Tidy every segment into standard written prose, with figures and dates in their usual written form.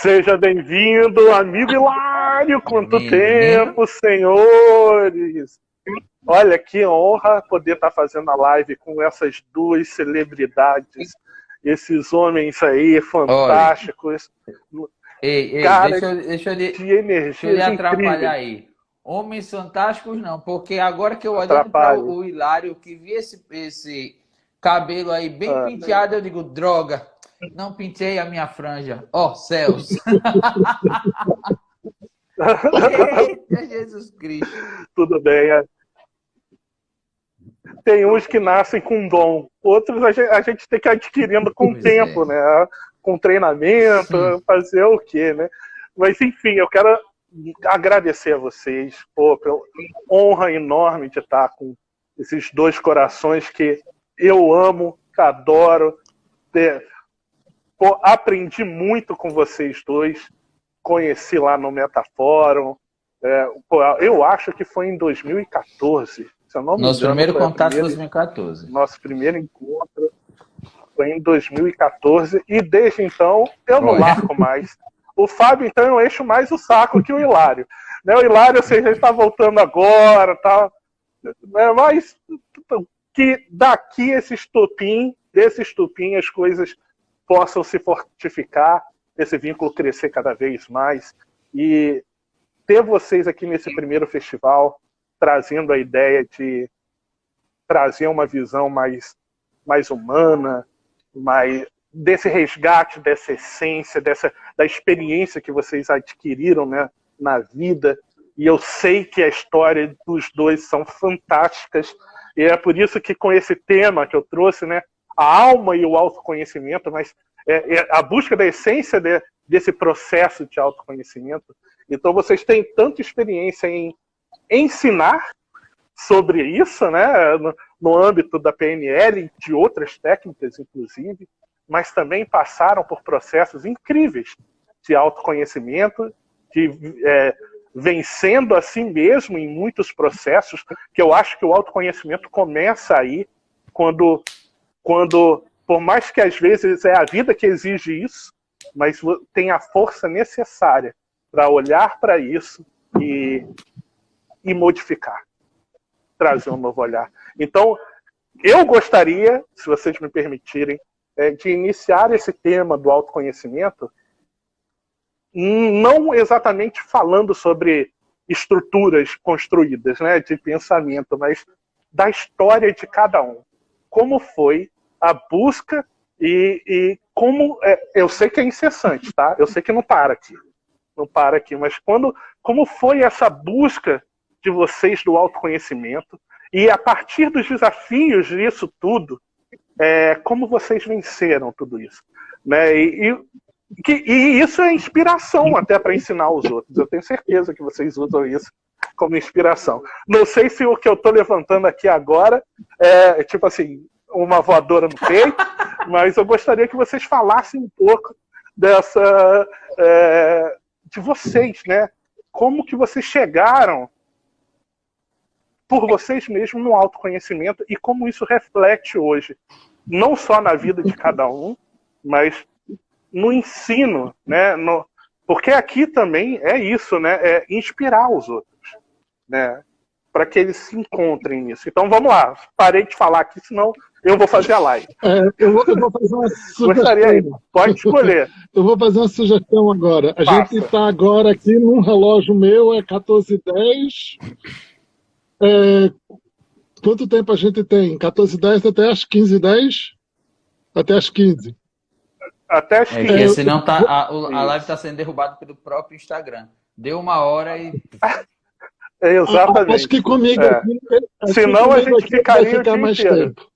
Seja bem-vindo, amigo Hilário. Quanto tempo, senhores. Olha, que honra poder estar fazendo a live com essas duas celebridades, esses homens aí fantásticos. Ei, Cara, deixa de energia eu lhe atrapalhar aí. Homens fantásticos não, porque agora que eu olhando para o Hilário, que vi esse cabelo aí bem penteado, eu digo, droga, não pintei a minha franja. Ó, céus. Eita, Jesus Cristo. Tudo bem. Tem uns que nascem com dom, outros a gente tem que ir adquirindo com o tempo, né? Com treinamento, fazer o quê, né? Mas, enfim, eu quero agradecer a vocês, pela honra enorme de estar com esses dois corações que eu amo, que adoro. Aprendi muito com vocês dois, conheci lá no Metafórum. Eu acho que foi em 2014. Se eu não me engano, nosso primeiro contato em 2014. Nosso primeiro encontro foi em 2014 e desde então eu não largo mais. O Fábio, então, eu encho mais o saco que o Hilário. Né? O Hilário, já está voltando agora, tá? Mas que daqui desse estupim, as coisas possam se fortificar, esse vínculo crescer cada vez mais. E ter vocês aqui nesse primeiro festival, trazendo a ideia de trazer uma visão mais humana, desse resgate, dessa essência, da experiência que vocês adquiriram, né, na vida. E eu sei que a história dos dois são fantásticas. E é por isso que com esse tema que eu trouxe, né, a alma e o autoconhecimento, mas a busca da essência desse processo de autoconhecimento. Então vocês têm tanta experiência em ensinar sobre isso, né, no âmbito da PNL e de outras técnicas, inclusive, mas também passaram por processos incríveis de autoconhecimento, de vencendo a si mesmo em muitos processos, que eu acho que o autoconhecimento começa aí, quando por mais que às vezes é a vida que exige isso, mas tem a força necessária para olhar para isso e modificar, trazer um novo olhar. Então, eu gostaria, se vocês me permitirem, de iniciar esse tema do autoconhecimento, não exatamente falando sobre estruturas construídas, né, de pensamento, mas da história de cada um. Como foi a busca e como... eu sei que é incessante, tá? Eu sei que não para aqui, mas como foi essa busca de vocês do autoconhecimento e a partir dos desafios disso tudo, como vocês venceram tudo isso, né? E isso é inspiração até para ensinar os outros. Eu tenho certeza que vocês usam isso como inspiração. Não sei se o que eu estou levantando aqui agora é tipo assim, uma voadora no peito, mas eu gostaria que vocês falassem um pouco de vocês, né? Como que vocês chegaram por vocês mesmos no autoconhecimento e como isso reflete hoje, não só na vida de cada um, mas no ensino, né? Porque aqui também é isso, né? É inspirar os outros, né? Para que eles se encontrem nisso. Então vamos lá, parei de falar aqui, senão eu vou fazer a live. Eu vou fazer uma sugestão. Gostaria, pode escolher. Eu vou fazer uma sugestão agora. A gente está agora aqui num relógio meu, 14h10. Quanto tempo a gente tem? 14h10 até as 15h10? Até as 15. Até as 15. Senão a live está sendo derrubada pelo próprio Instagram. Deu 1 hora e... Exatamente. Acho que comigo aqui... Senão a gente ficaria ficar mais inteiro. tempo.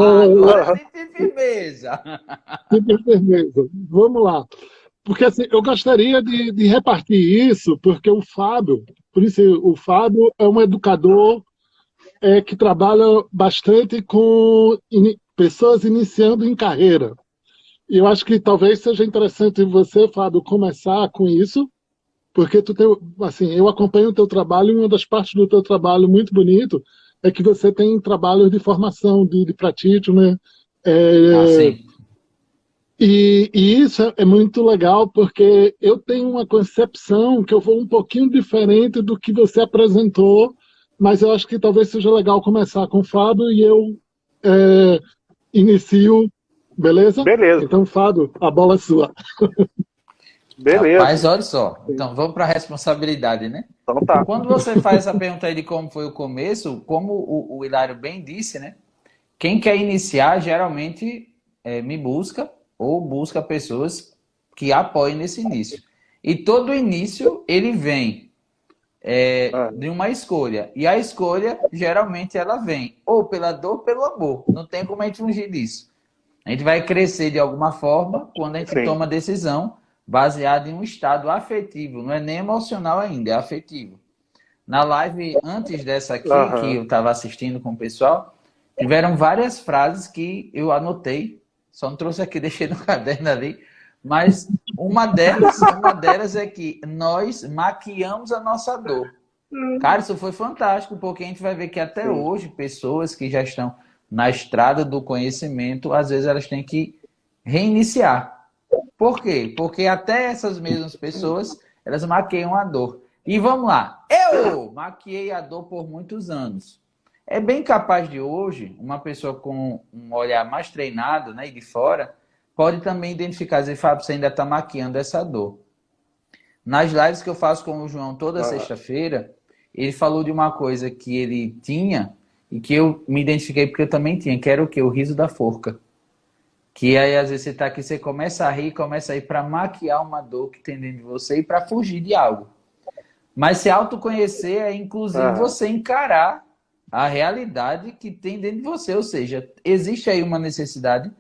Agora tem firmeza. Tem firmeza. Vamos lá. Porque assim, eu gostaria de repartir isso, porque o Fábio é um educador que trabalha bastante com pessoas iniciando em carreira. E eu acho que talvez seja interessante você, Fábio, começar com isso, porque eu acompanho o teu trabalho e uma das partes do teu trabalho muito bonito é que você tem trabalhos de formação, de practitioner, sim. E isso é muito legal, porque eu tenho uma concepção que eu vou um pouquinho diferente do que você apresentou, mas eu acho que talvez seja legal começar com o Fábio e eu inicio, beleza? Beleza. Então, Fábio, a bola é sua. Beleza. Rapaz, olha só. Então, vamos para a responsabilidade, né? Então tá. Quando você faz essa pergunta aí de como foi o começo, como o Hilário bem disse, né? Quem quer iniciar, geralmente me busca ou busca pessoas que apoiem nesse início. E todo início, ele vem de uma escolha. E a escolha, geralmente, ela vem ou pela dor ou pelo amor. Não tem como a gente fugir disso. A gente vai crescer de alguma forma quando a gente toma decisão baseada em um estado afetivo. Não é nem emocional ainda, é afetivo. Na live antes dessa aqui, que eu estava assistindo com o pessoal, tiveram várias frases que eu anotei. Só não trouxe aqui, deixei no caderno ali. Mas uma delas é que nós maquiamos a nossa dor. Cara, isso foi fantástico, porque a gente vai ver que até hoje, pessoas que já estão na estrada do conhecimento, às vezes elas têm que reiniciar. Por quê? Porque até essas mesmas pessoas, elas maquiam a dor. E vamos lá, eu maquiei a dor por muitos anos. É bem capaz de hoje, uma pessoa com um olhar mais treinado, né, e de fora, pode também identificar, dizer, Fábio, você ainda está maquiando essa dor. Nas lives que eu faço com o João toda sexta-feira, ele falou de uma coisa que ele tinha e que eu me identifiquei porque eu também tinha, que era o quê? O riso da forca. Que aí, às vezes, você está aqui, você começa a rir, começa a ir para maquiar uma dor que tem dentro de você e para fugir de algo. Mas se autoconhecer é, inclusive, você encarar a realidade que tem dentro de você. Ou seja, existe aí uma necessidade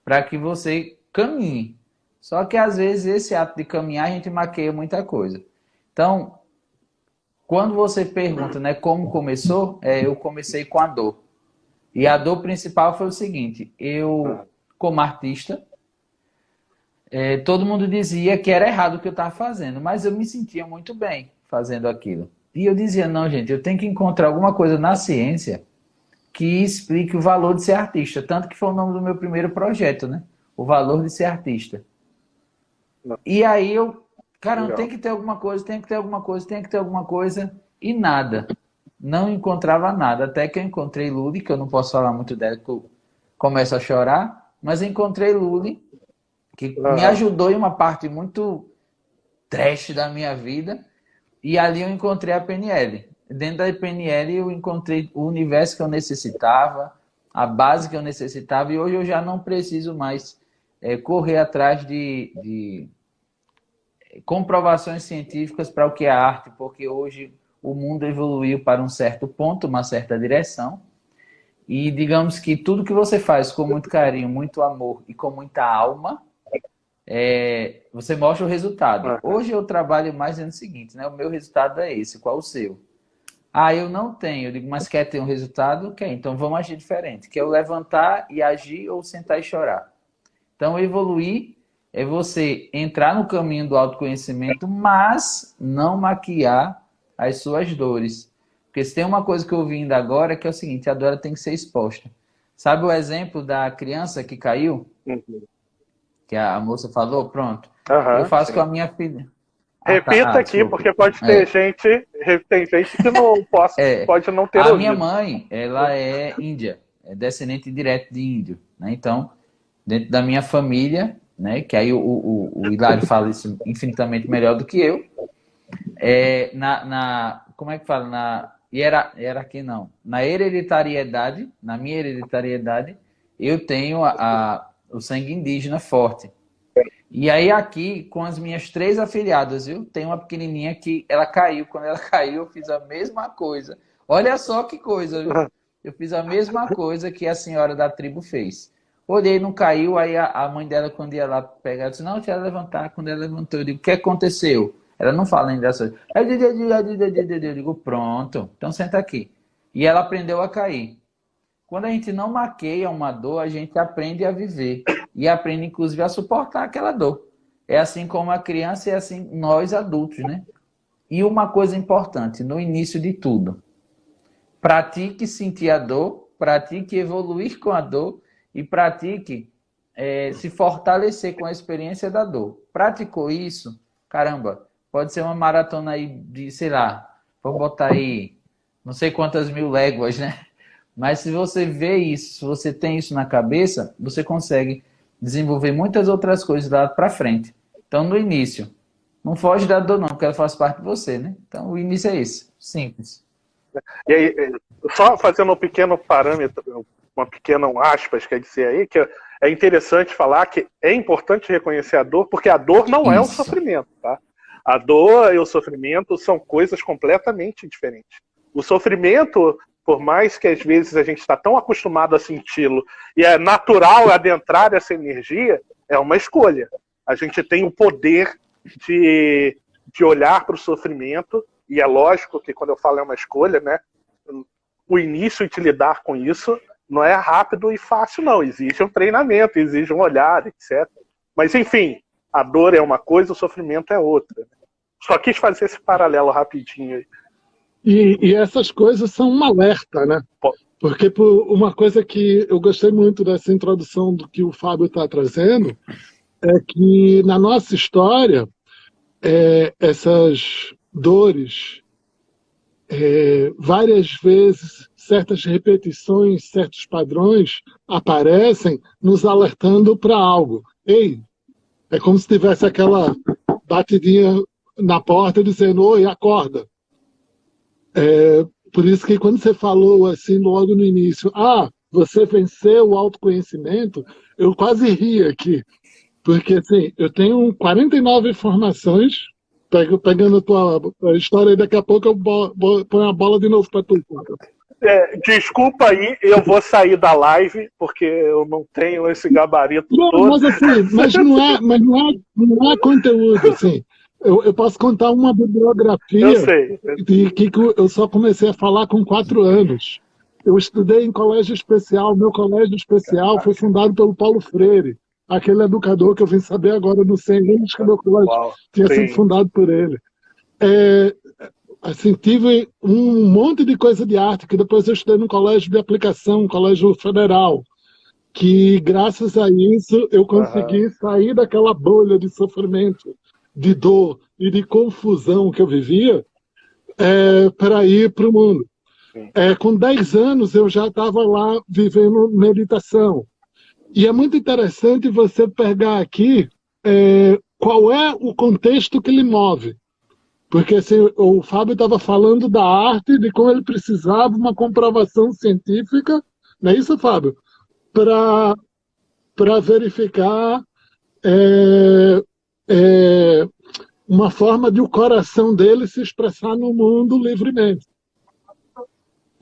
para que você caminhe. Só que, às vezes, esse ato de caminhar, a gente maqueia muita coisa. Então, quando você pergunta, né, como começou, eu comecei com a dor. E a dor principal foi o seguinte, eu, como artista, todo mundo dizia que era errado o que eu estava fazendo, mas eu me sentia muito bem fazendo aquilo. E eu dizia, não, gente, eu tenho que encontrar alguma coisa na ciência que explique o valor de ser artista. Tanto que foi o nome do meu primeiro projeto, né? O valor de ser artista. E aí eu, cara, tem que ter alguma coisa, tem que ter alguma coisa, tem que ter alguma coisa, e nada. Não encontrava nada. Até que eu encontrei Luli, que eu não posso falar muito dela, que eu começo a chorar, mas encontrei Luli, que me ajudou em uma parte muito trash da minha vida, e ali eu encontrei a PNL. Dentro da PNL eu encontrei o universo que eu necessitava, a base que eu necessitava, e hoje eu já não preciso mais correr atrás de comprovações científicas para o que é arte, porque hoje o mundo evoluiu para um certo ponto, uma certa direção, e digamos que tudo que você faz com muito carinho, muito amor e com muita alma, você mostra o resultado. Hoje eu trabalho mais no seguinte, né? O meu resultado é esse, qual o seu? Ah, eu não tenho. Eu digo, mas quer ter um resultado? Quer, então vamos agir diferente. Quer eu levantar e agir ou sentar e chorar? Então, evoluir é você entrar no caminho do autoconhecimento, mas não maquiar as suas dores. Porque se tem uma coisa que eu ouvi ainda agora, que é o seguinte, a dor tem que ser exposta. Sabe o exemplo da criança que caiu? Que a moça falou? Pronto. Eu faço com a minha filha. Repita aqui, porque pode ter gente, tem gente que não pode não ter ouvido. A minha mãe, ela é índia, é descendente direto de índio, né? Então, dentro da minha família, né? Que aí o Hilário fala isso infinitamente melhor do que eu. Como é que fala? Na hierarquia não. Na hereditariedade, na minha hereditariedade, eu tenho o sangue indígena forte. E aí aqui, com as minhas 3 afilhadas, viu? Tem uma pequenininha que ela caiu. Quando ela caiu, eu fiz a mesma coisa. Olha só que coisa, viu? Eu fiz a mesma coisa que a senhora da tribo fez. Olhei, não caiu, aí a mãe dela, quando ia lá pegar, ela disse, não, deixa ela levantar. Quando ela levantou, eu digo, o que aconteceu? Ela não fala ainda dessa coisa. Eu digo, pronto, então senta aqui. E ela aprendeu a cair. Quando a gente não maqueia uma dor, a gente aprende a viver. E aprende, inclusive, a suportar aquela dor. É assim como a criança e assim nós adultos, né? E uma coisa importante, no início de tudo. Pratique sentir a dor, pratique evoluir com a dor e pratique se fortalecer com a experiência da dor. Praticou isso? Caramba, pode ser uma maratona aí de, sei lá, vamos botar aí não sei quantas mil léguas, né? Mas se você vê isso, se você tem isso na cabeça, você consegue desenvolver muitas outras coisas lá para frente. Então, no início, não foge da dor não, porque ela faz parte de você, né? Então, o início é esse, simples. E aí, só fazendo um pequeno parâmetro, uma pequena aspas, quer dizer aí, que é interessante falar que é importante reconhecer a dor, porque a dor não é o sofrimento, tá? A dor e o sofrimento são coisas completamente diferentes. O sofrimento, por mais que às vezes a gente está tão acostumado a senti-lo, e é natural adentrar essa energia, é uma escolha. A gente tem o poder de olhar para o sofrimento, e é lógico que quando eu falo é uma escolha, né, o início de lidar com isso não é rápido e fácil, não. Exige um treinamento, exige um olhar, etc. Mas, enfim, a dor é uma coisa, o sofrimento é outra. Só quis fazer esse paralelo rapidinho aí. E essas coisas são um alerta, né? Porque uma coisa que eu gostei muito dessa introdução do que o Fábio está trazendo é que na nossa história essas dores, várias vezes, certas repetições, certos padrões aparecem nos alertando para algo. Ei, é como se tivesse aquela batidinha na porta dizendo, oi, acorda. Por isso que quando você falou assim logo no início, você venceu o autoconhecimento, eu quase ri aqui. Porque assim, eu tenho 49 formações, pegando a tua história, e daqui a pouco eu ponho a bola de novo para tu. Desculpa aí, eu vou sair da live, porque eu não tenho esse gabarito todo. Mas assim, não é conteúdo, assim. Eu posso contar uma bibliografia eu sei. de que eu só comecei a falar com 4 anos. Eu estudei em colégio especial, meu colégio especial foi fundado pelo Paulo Freire, aquele educador que eu vim saber agora no 100 anos que meu colégio tinha sido fundado por ele. Assim, tive um monte de coisa de arte, que depois eu estudei no colégio de aplicação, colégio federal, que graças a isso eu consegui sair daquela bolha de sofrimento, de dor e de confusão que eu vivia para ir para o mundo. Com 10 anos eu já estava lá vivendo meditação. E é muito interessante você pegar aqui qual é o contexto que lhe move. Porque assim, o Fábio estava falando da arte, de como ele precisava uma comprovação científica, não é isso, Fábio? Para verificar uma forma de o coração dele se expressar no mundo livremente.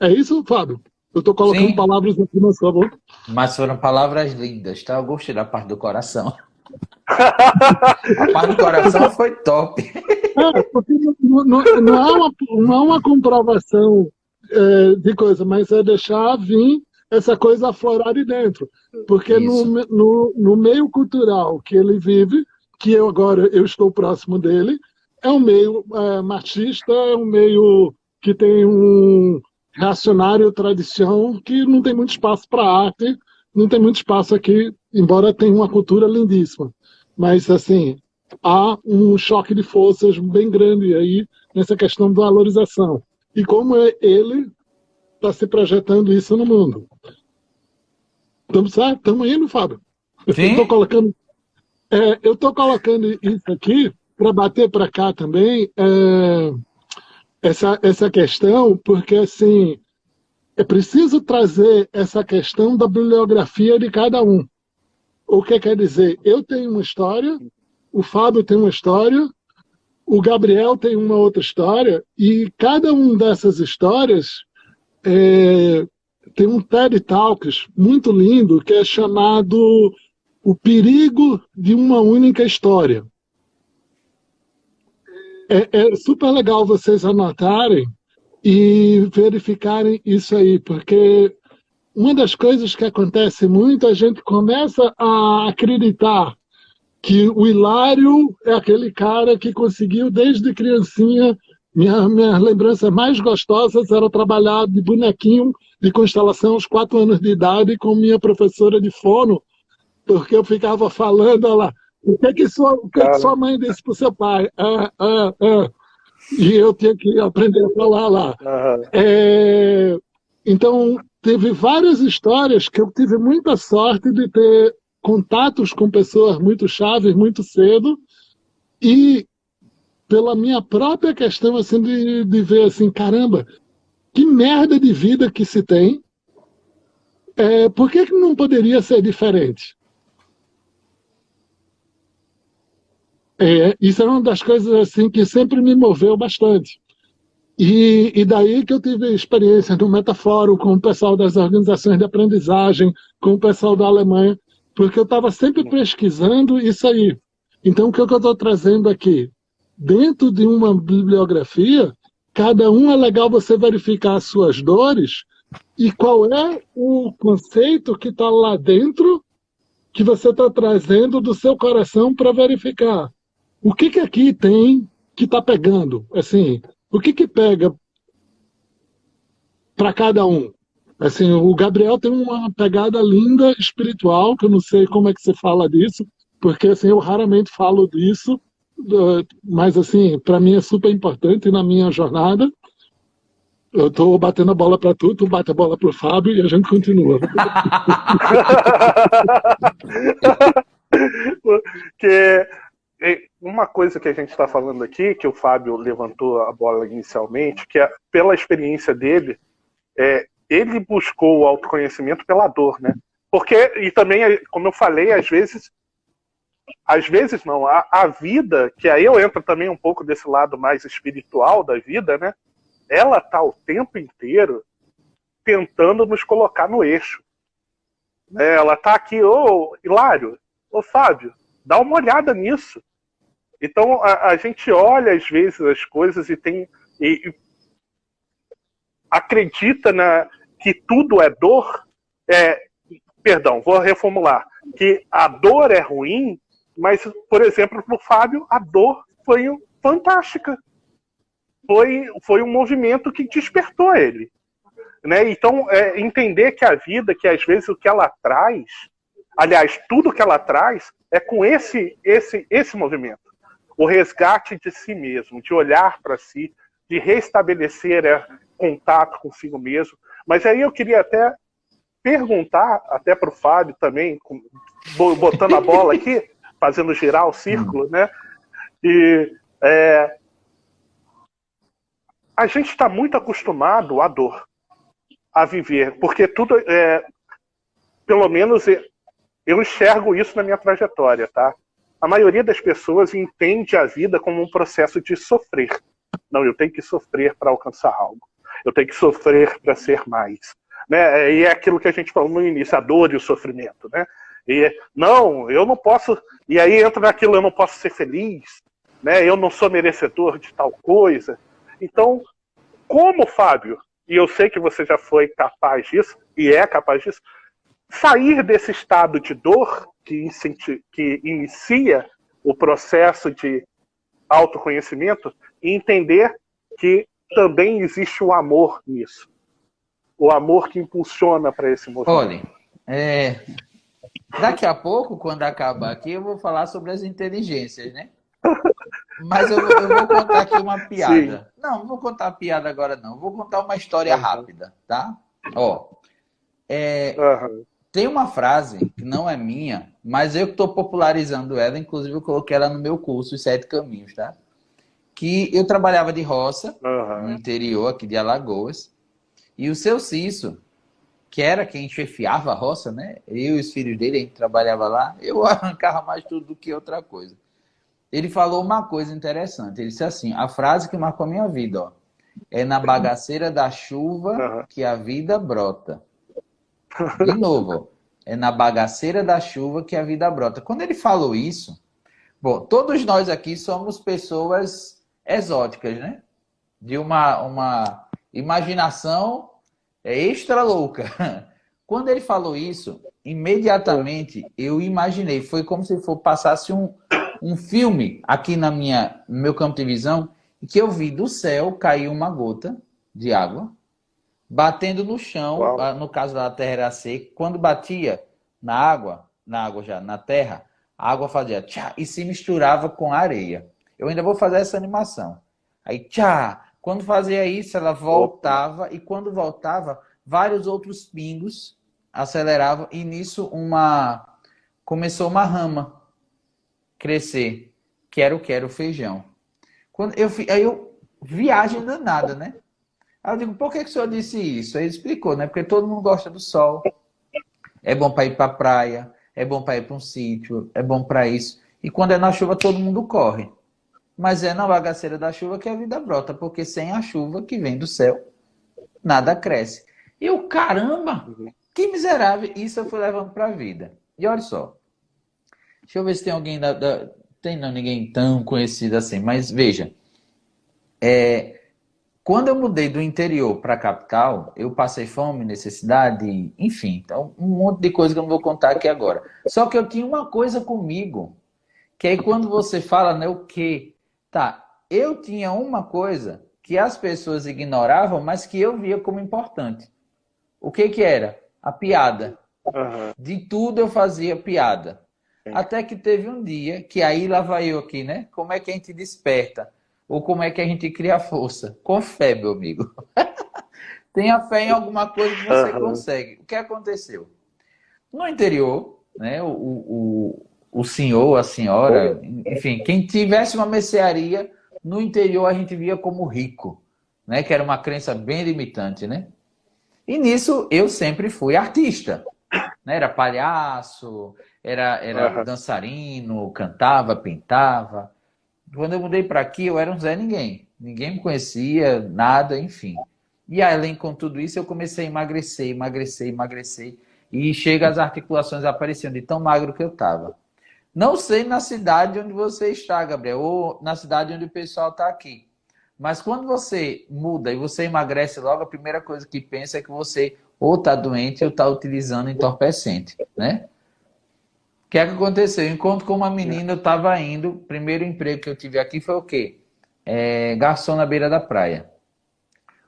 É isso, Fábio? Eu estou colocando palavras aqui na sua boca. Mas foram palavras lindas, tá? Eu gostei da parte do coração. A parte do coração foi top. Porque não é uma comprovação de coisa, mas é deixar vir essa coisa aflorar de dentro. Porque no meio cultural que ele vive, que eu estou próximo dele, é um meio machista, é um meio que tem um reacionário tradição, que não tem muito espaço para arte, não tem muito espaço aqui, embora tenha uma cultura lindíssima. Mas, assim, há um choque de forças bem grande aí nessa questão da valorização. E como ele está se projetando isso no mundo. Estamos indo, Fábio? Eu estou colocando isso aqui para bater para cá também, essa questão, porque assim, é preciso trazer essa questão da bibliografia de cada um. O que quer dizer? Eu tenho uma história, o Fábio tem uma história, o Gabriel tem uma outra história, e cada uma dessas histórias tem um TED Talks muito lindo que é chamado O Perigo de uma Única História. É super legal vocês anotarem e verificarem isso aí, porque uma das coisas que acontece muito, a gente começa a acreditar que o Hilário é aquele cara que conseguiu desde criancinha. Minhas lembranças mais gostosas era trabalhar de bonequinho de constelação aos 4 anos de idade com minha professora de fono, porque eu ficava falando, olha lá, o que que sua mãe disse para o seu pai? E eu tinha que aprender a falar lá. Então, teve várias histórias que eu tive muita sorte de ter contatos com pessoas muito chaves, muito cedo, e pela minha própria questão assim, de ver assim, caramba, que merda de vida que se tem, por que não poderia ser diferente? Isso é uma das coisas assim que sempre me moveu bastante. E daí que eu tive experiência no Metafórum com o pessoal das organizações de aprendizagem, com o pessoal da Alemanha, porque eu estava sempre pesquisando isso aí. Então, o que eu estou trazendo aqui? Dentro de uma bibliografia, cada um é legal você verificar as suas dores e qual é o conceito que está lá dentro que você está trazendo do seu coração para verificar. O que aqui tem que está pegando? Assim, o que pega para cada um? Assim, o Gabriel tem uma pegada linda espiritual, que eu não sei como é que você fala disso, porque assim, eu raramente falo disso, mas assim, para mim é super importante na minha jornada. Eu estou batendo a bola para tu bate a bola para o Fábio e a gente continua. Que uma coisa que a gente está falando aqui, que o Fábio levantou a bola inicialmente, que é pela experiência dele, ele buscou o autoconhecimento pela dor, né? Porque, e também, como eu falei, às vezes não, a vida, que aí eu entro também um pouco desse lado mais espiritual da vida, né? Ela está o tempo inteiro tentando nos colocar no eixo. Ela está aqui, Hilário, Fábio, dá uma olhada nisso. Então a gente olha às vezes as coisas e acredita que tudo é dor. Perdão, vou reformular. Que a dor é ruim, mas, por exemplo, para o Fábio, a dor foi fantástica. Foi um movimento que despertou ele. Né? Então, entender que a vida, que às vezes o que ela traz, aliás, tudo que ela traz, é com esse movimento. O resgate de si mesmo, de olhar para si, de restabelecer contato consigo mesmo. Mas aí eu queria até perguntar, até para o Fábio também, botando a bola aqui, fazendo girar o círculo, né? E a gente está muito acostumado à dor, a viver, porque tudo, pelo menos eu enxergo isso na minha trajetória, tá? A maioria das pessoas entende a vida como um processo de sofrer. Não, eu tenho que sofrer para alcançar algo. Eu tenho que sofrer para ser mais. Né? E é aquilo que a gente falou no início, a dor e o sofrimento. Né? E, não, eu não posso... E aí entra naquilo, eu não posso ser feliz, né? Eu não sou merecedor de tal coisa. Então, como, Fábio, e eu sei que você já foi capaz disso, e é capaz disso, sair desse estado de dor que inicia o processo de autoconhecimento e entender que também existe o amor nisso. O amor que impulsiona para esse movimento. Olha, daqui a pouco, quando acabar aqui, eu vou falar sobre as inteligências, né? Mas eu vou contar aqui uma piada. Sim. Não vou contar piada agora, não. Vou contar uma história rápida, tá? Tem uma frase que não é minha, mas eu que estou popularizando ela, inclusive eu coloquei ela no meu curso, Os 7 Caminhos, tá? Que eu trabalhava de roça, no interior aqui de Alagoas, e o seu Cício, que era quem chefiava a roça, né? Eu e os filhos dele, a gente trabalhava lá, eu arrancava mais tudo do que outra coisa. Ele falou uma coisa interessante, ele disse assim, a frase que marcou a minha vida, ó, é na bagaceira da chuva que a vida brota. De novo, é na bagaceira da chuva que a vida brota. Quando ele falou isso, bom, todos nós aqui somos pessoas exóticas, né? De uma imaginação extra louca. Quando ele falou isso, imediatamente eu imaginei, foi como se passasse um filme aqui no meu campo de visão, que eu vi do céu cair uma gota de água, batendo no chão, no caso da terra era seca, quando batia na água, na água já, na terra, a água fazia tchá e se misturava com a areia. Eu ainda vou fazer essa animação. Aí tchá, quando fazia isso, ela voltava e quando voltava, vários outros pingos aceleravam e nisso começou uma rama crescer, que era o feijão. Aí eu viagem danada, né? Aí eu digo, por que o senhor disse isso? Aí ele explicou, né? Porque todo mundo gosta do sol. É bom para ir para a praia, é bom para ir para um sítio, é bom para isso. E quando é na chuva, todo mundo corre. Mas é na bagaceira da chuva que a vida brota, porque sem a chuva que vem do céu, nada cresce. E eu, caramba, que miserável. Isso eu fui levando para a vida. E olha só, deixa eu ver se tem alguém Tem não, ninguém tão conhecido assim, mas veja, quando eu mudei do interior para a capital, eu passei fome, necessidade, enfim, então um monte de coisa que eu não vou contar aqui agora. Só que eu tinha uma coisa comigo, que aí quando você fala, né, o quê? Tá, eu tinha uma coisa que as pessoas ignoravam, mas que eu via como importante. O que que era? A piada. De tudo eu fazia piada. Até que teve um dia, que aí lá vai eu aqui, né? Como é que a gente desperta? Ou como é que a gente cria força? Com fé, meu amigo. Tenha fé em alguma coisa que você consegue. O que aconteceu? No interior, né? O senhor, a senhora, enfim, quem tivesse uma mercearia, no interior a gente via como rico, né? Que era uma crença bem limitante, né? E nisso eu sempre fui artista, né? Era palhaço, era dançarino, cantava, pintava. Quando eu mudei para aqui, eu era um Zé Ninguém. Ninguém me conhecia, nada, enfim. E além com tudo isso, eu comecei a emagrecer. E chega as articulações aparecendo de tão magro que eu estava. Não sei na cidade onde você está, Gabriel, ou na cidade onde o pessoal está aqui. Mas quando você muda e você emagrece logo, a primeira coisa que pensa é que você ou está doente ou está utilizando entorpecente, né? O que é que aconteceu? Eu encontro com uma menina, eu estava indo, o primeiro emprego que eu tive aqui foi o quê? Garçom na beira da praia.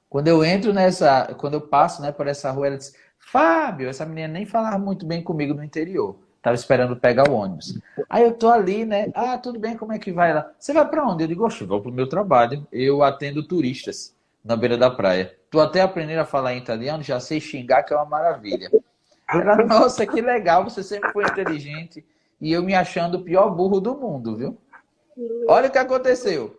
Quando eu passo, né, por essa rua, ela disse, Fábio, essa menina nem falava muito bem comigo no interior. Estava esperando pegar o ônibus. Aí eu tô ali, né? Ah, tudo bem, como é que vai lá? Você vai para onde? Eu digo, oxe, vou pro meu trabalho. Eu atendo turistas na beira da praia. Tô até aprendendo a falar em italiano, já sei xingar, que é uma maravilha. Ela, nossa, que legal, você sempre foi inteligente. E eu me achando o pior burro do mundo, viu? Olha o que aconteceu.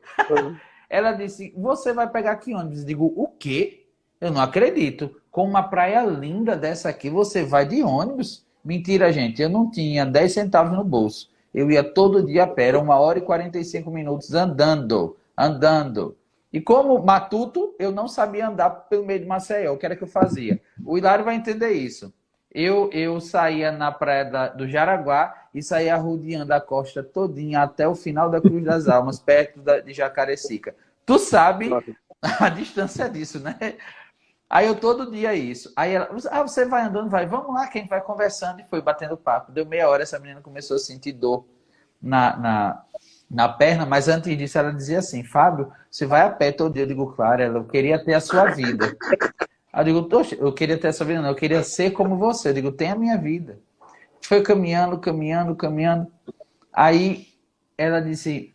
Ela disse, você vai pegar que ônibus? Eu digo, o quê? Eu não acredito. Com uma praia linda dessa aqui, você vai de ônibus? Mentira, gente. Eu não tinha 10 centavos no bolso. Eu ia todo dia a pé. Era 1 hora e 45 minutos andando. E como matuto, eu não sabia andar pelo meio de Maceió. O que era que eu fazia? O Hilário vai entender isso. Eu saía na praia do Jaraguá e saía rodeando a costa todinha até o final da Cruz das Almas, perto de Jacarecica. Tu sabe a distância disso, né? Aí eu todo dia isso. Aí ela, você vai andando, vai, vamos lá, que a gente vai conversando. E foi batendo papo. Deu meia hora, essa menina começou a sentir dor na perna, mas antes disso ela dizia assim, Fábio, você vai a pé todo dia? Eu digo, claro, eu queria ter a sua vida. Eu digo, eu queria ter essa vida, não, eu queria ser como você. Eu digo, tem a minha vida. A gente foi caminhando. Aí ela disse,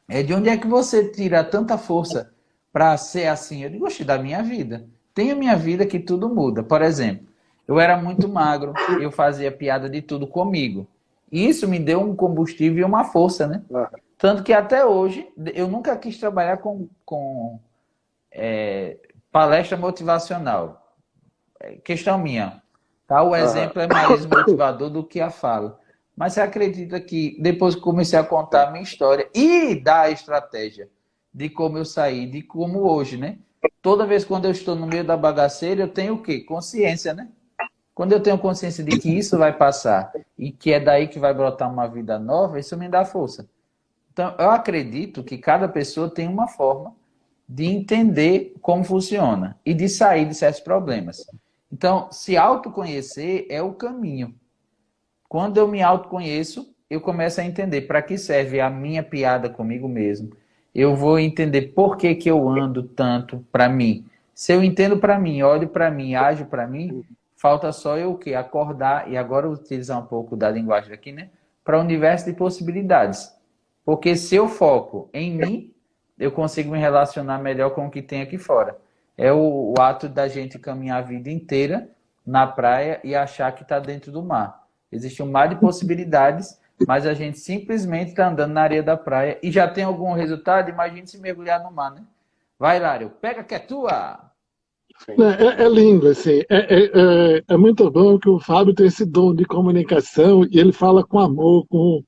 de onde é que você tira tanta força para ser assim? Eu digo, oxe, da minha vida. Tem a minha vida que tudo muda. Por exemplo, eu era muito magro, eu fazia piada de tudo comigo. E isso me deu um combustível e uma força, né? Tanto que até hoje, eu nunca quis trabalhar com palestra motivacional. Questão minha. Tá? O exemplo é mais motivador do que a fala. Mas você acredita que depois que comecei a contar a minha história e dar a estratégia de como eu saí, de como hoje, né? Toda vez quando eu estou no meio da bagaceira, eu tenho o quê? Consciência, né? Quando eu tenho consciência de que isso vai passar e que é daí que vai brotar uma vida nova, isso me dá força. Então, eu acredito que cada pessoa tem uma forma de entender como funciona e de sair de certos problemas. Então, se autoconhecer é o caminho. Quando eu me autoconheço, eu começo a entender para que serve a minha piada comigo mesmo. Eu vou entender por que eu ando tanto para mim. Se eu entendo para mim, olho para mim, ajo para mim, falta só eu o quê? Acordar, e agora utilizar um pouco da linguagem aqui, né? Para o universo de possibilidades. Porque se eu foco em mim, eu consigo me relacionar melhor com o que tem aqui fora. É o ato da gente caminhar a vida inteira na praia e achar que está dentro do mar. Existe um mar de possibilidades, mas a gente simplesmente está andando na areia da praia e já tem algum resultado. Imagine se mergulhar no mar, né? Vai, Lário, pega que é tua! É lindo, assim. É muito bom que o Fábio tem esse dom de comunicação e ele fala com amor, com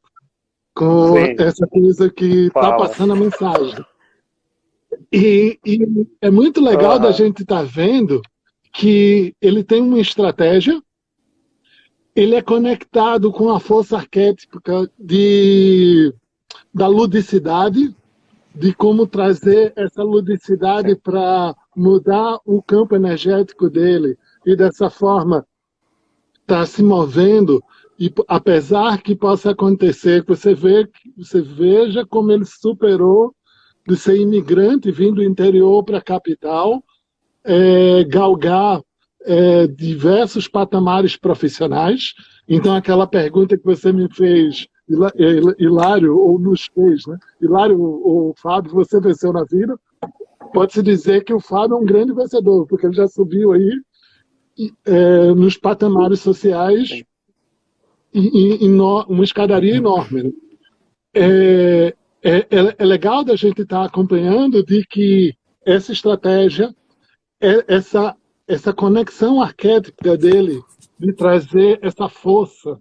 essa coisa que está passando a mensagem. E é muito legal da gente estar vendo que ele tem uma estratégia, ele é conectado com a força arquétipica da ludicidade, de como trazer essa ludicidade para mudar o campo energético dele e dessa forma está se movendo, e apesar que possa acontecer, você veja como ele superou de ser imigrante vindo do interior para a capital, galgar diversos patamares profissionais. Então, aquela pergunta que você me fez, Hilário, ou nos fez, né? Hilário ou Fábio, você venceu na vida? Pode-se dizer que o Fábio é um grande vencedor, porque ele já subiu aí nos patamares sociais em uma escadaria enorme. Né? É legal da gente estar acompanhando de que essa estratégia, essa conexão arquétipica dele, de trazer essa força,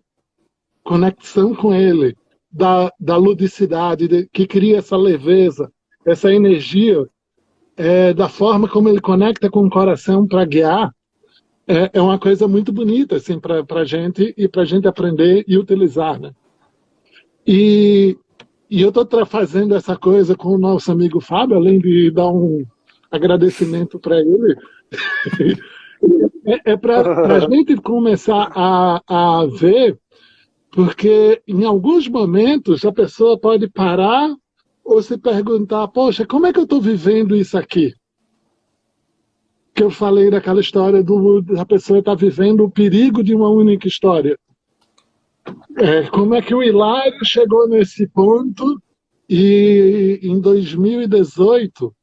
conexão com ele, da ludicidade, que cria essa leveza, essa energia, da forma como ele conecta com o coração para guiar, é uma coisa muito bonita assim, para a gente e para a gente aprender e utilizar. Né? E eu estou fazendo essa coisa com o nosso amigo Fábio, além de dar um agradecimento para ele, para a gente começar a ver, porque em alguns momentos a pessoa pode parar ou se perguntar, poxa, como é que eu estou vivendo isso aqui? Que eu falei daquela história da pessoa estar vivendo o perigo de uma única história. Como é que o Hilário chegou nesse ponto e em 2018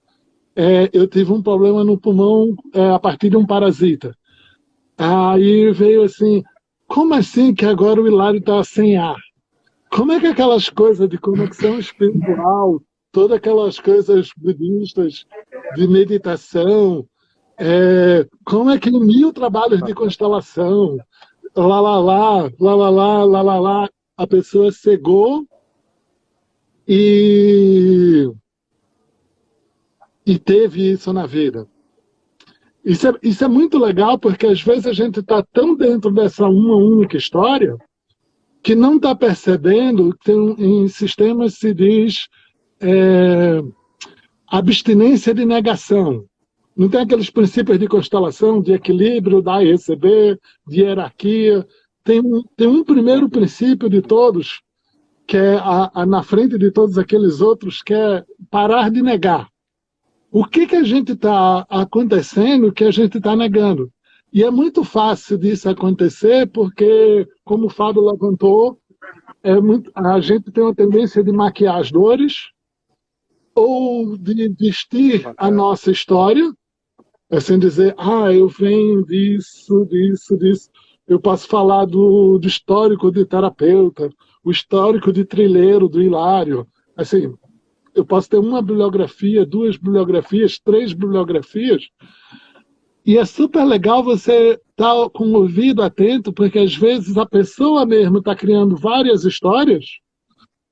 eu tive um problema no pulmão a partir de um parasita. Aí veio assim, como assim que agora o Hilário está sem ar? Como é que aquelas coisas de conexão espiritual, todas aquelas coisas budistas de meditação, como é que 1000 trabalhos de constelação, lá, a pessoa cegou e teve isso na vida. Isso é muito legal, porque às vezes a gente está tão dentro dessa uma única história que não está percebendo que em sistemas se diz abstinência de negação. Não tem aqueles princípios de constelação, de equilíbrio, dar e receber, de hierarquia. Tem um primeiro princípio de todos, que é na frente de todos aqueles outros, que é parar de negar. O que a gente está acontecendo que a gente está negando? E é muito fácil disso acontecer, porque, como o Fábio levantou, a gente tem uma tendência de maquiar as dores ou de vestir a nossa história, assim dizer, eu venho disso. Eu posso falar do histórico de terapeuta, o histórico de trilheiro do Hilário. Assim, eu posso ter uma bibliografia, 2 bibliografias, 3 bibliografias, e é super legal você estar com o ouvido atento, porque às vezes a pessoa mesmo está criando várias histórias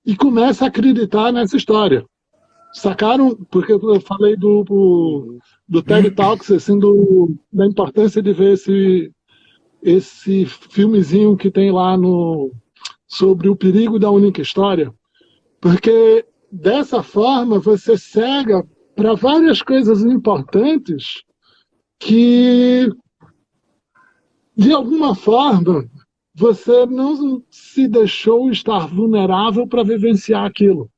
e começa a acreditar nessa história. Sacaram? Porque eu falei do TED Talks, assim, da importância de ver esse filmezinho que tem lá sobre o perigo da única história. Porque dessa forma você cega para várias coisas importantes que, de alguma forma, você não se deixou estar vulnerável para vivenciar aquilo.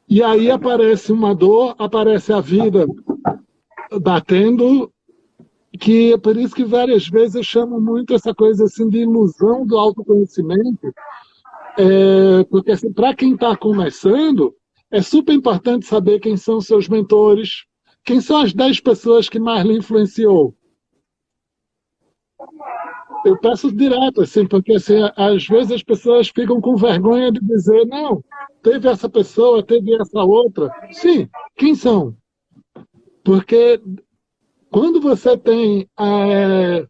E aí aparece uma dor, aparece a vida batendo, que é por isso que várias vezes eu chamo muito essa coisa assim de ilusão do autoconhecimento, porque assim, para quem está começando, é super importante saber quem são seus mentores, quem são as 10 pessoas que mais lhe influenciou. Eu peço direto, assim, porque assim, às vezes as pessoas ficam com vergonha de dizer, não, teve essa pessoa, teve essa outra. Sim, quem são? Porque quando você tem a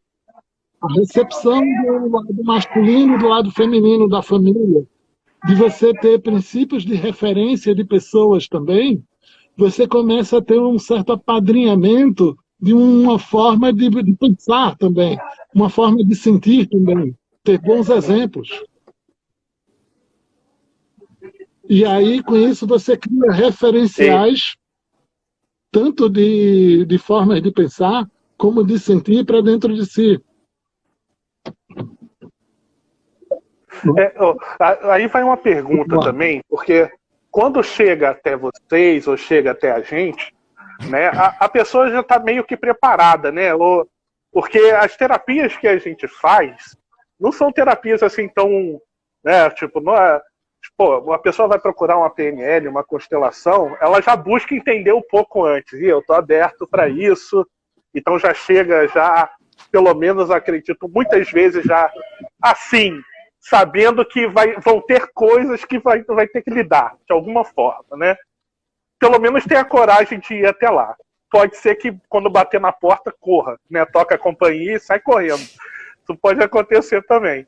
recepção do lado masculino e do lado feminino da família, de você ter princípios de referência de pessoas também, você começa a ter um certo apadrinhamento de uma forma de pensar também, uma forma de sentir também, ter bons exemplos. E aí, com isso, você cria referenciais, tanto de formas de pensar, como de sentir para dentro de si. Aí vai uma pergunta também, porque quando chega até vocês, ou chega até a gente, né, a pessoa já está meio que preparada, né? Porque as terapias que a gente faz não são terapias assim tão, né, tipo, não é, tipo, a pessoa vai procurar uma PNL, uma constelação, ela já busca entender um pouco antes, e eu estou aberto para isso, então já chega, já, pelo menos acredito, muitas vezes já assim, sabendo que vão ter coisas que vai ter que lidar, de alguma forma, né? Pelo menos tenha a coragem de ir até lá. Pode ser que quando bater na porta, corra, né? Toca a campainha e sai correndo. Isso pode acontecer também.